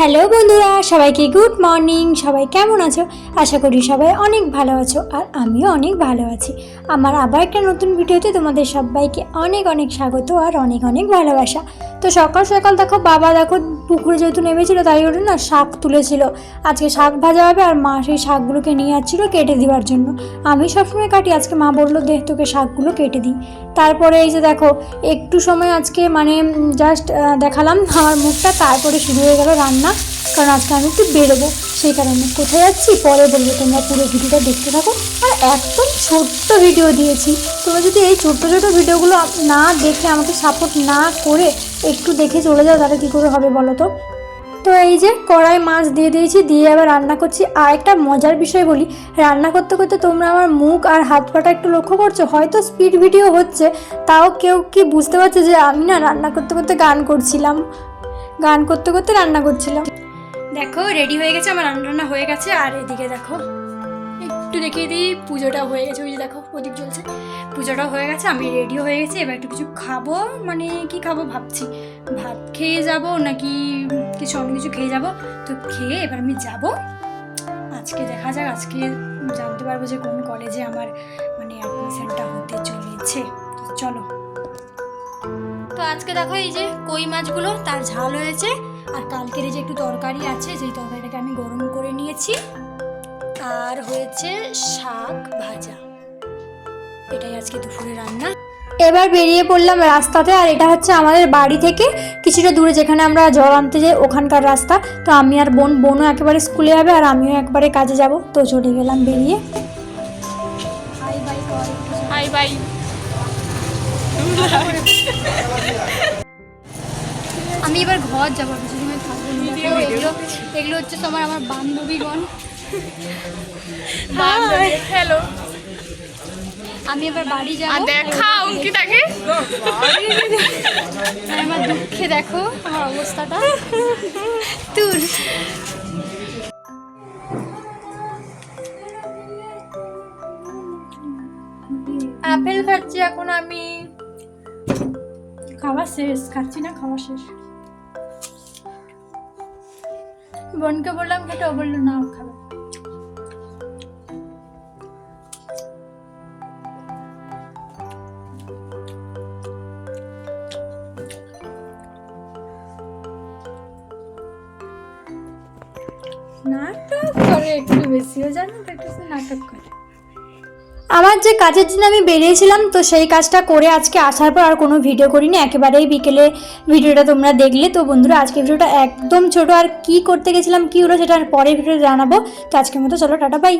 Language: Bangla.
হ্যালো বন্ধুরা, সবাইকে গুড মর্নিং। সবাই কেমন আছো? আশা করি সবাই অনেক ভালো আছো, আর আমিও অনেক ভালো আছি। আমার আবার একটা নতুন ভিডিওতে তোমাদের সবাইকে অনেক অনেক স্বাগত আর অনেক অনেক ভালোবাসা। তো সকাল সকাল দেখো, বাবা দেখো পুকুরে যেহেতু নেমেছিল তাই ওটা না শাক তুলেছিল। আজকে শাক ভাজা হবে, আর মা সেই শাকগুলোকে নিয়ে যাচ্ছিলো কেটে দেওয়ার জন্য। আমি সবসময় কাটি, আজকে মা বললো দেখ তোকে শাকগুলো কেটে দিই। তারপরে এই যে দেখো, একটু সময় আজকে মানে জাস্ট দেখালাম আমার মুখটা, তারপরে শুরু হয়ে গেল রান্না। কারণ আজকে আমি একটু বেরোবো, সেই কারণে। কোথায় যাচ্ছি পরে বলবো, তোমরা পুরো ভিডিওটা দেখতে থাকো। আর একদম ছোট্ট ভিডিও দিয়েছি, তোমরা যদি এই ছোট্ট ছোটো ভিডিওগুলো না দেখে, আমাকে সাপোর্ট না করে একটু দেখে চলে যাও, তাহলে কী করে হবে বলো তো? তো এই যে কড়াই মাছ দিয়ে দিয়েছি, দিয়ে আবার রান্না করছি। আর একটা মজার বিষয় বলি, রান্না করতে করতে তোমরা আমার মুখ আর হাত পাটা একটু লক্ষ্য করছো। হয়তো স্পিড ভিডিও হচ্ছে, তাও কেউ কি বুঝতে পারছে যে আমি না রান্না করতে করতে গান করছিলাম, গান করতে করতে রান্না করছিলাম। দেখো রেডি হয়ে গেছে, আমার রান্না হয়ে গেছে। আর এদিকে দেখো একটু দেখিয়ে দিই, পুজোটা হয়ে গেছে, ওই যে দেখো প্রদীপ জ্বলছে, পুজোটাও হয়ে গেছে, আমি রেডিও হয়ে গেছি। এবার একটু কিছু খাবো, মানে কি খাবো ভাবছি, ভাত খেয়ে যাব নাকি কিছু অন্য কিছু খেয়ে যাব। তো খেয়ে এবার আমি যাব, আজকে দেখা যাক, আজকে জানতে পারবো যে কোন কলেজে আমার মানে অ্যাডমিশনটা হতে চলেছে। তো চলো। তো আজকে দেখো এই যে কই মাছগুলো তার ঝাল হয়েছে, আর কালকের যে একটু তরকারি আছে, সেই তরকারিটাকে আমি গরম করে নিয়েছি, আর হয়েছে শাক ভাজা। এটাই আজকে দুপুরে রান্না। এবার বেরিয়ে পড়লাম রাস্তাতে, আর এটা হচ্ছে আমাদের বাড়ি থেকে কিছুটা দূরে, যেখানে আমরা জল আনতে যাই ওখানকার রাস্তা। তো আমি আর বোনও একেবারে স্কুলে যাবে, আর আমিও একবারে কাজে যাব। তো চলে গেলাম বেরিয়ে। High by. আমি এবার ঘর যাবো, কিছু সময় থাকবো। এগুলো হচ্ছে তোমার আমার বান্ধবীগণ। হ্যালো, আমি এবার বাড়ি যাবো। দেখা অঙ্কিতাকে। আমার দুঃখে দেখো আমার অবস্থাটা। তুই আপেল খাচ্ছি এখন আমি। খাওয়া শেষ, খাচ্ছি না, খাওয়া শেষ। বোনকে বললাম খেতে, ও বললো না খাবে। নাটক করে একটু বেশিও, জানো তো, একটু নাটক করে। আমার যে কাজের জন্য আমি বেরিয়েছিলাম, তো সেই কাজটা করে আজকে আসার পর আর কোনো ভিডিও করিনি, একেবারেই বিকেলে ভিডিওটা তোমরা দেখলে। তো বন্ধুরা, আজকে ভিডিওটা একদম ছোট, আর কি করতে গেছিলাম, কি হলো সেটা পরে ভিডিওতে জানাবো। তো আজকের মতো চলো, টাটা বাই।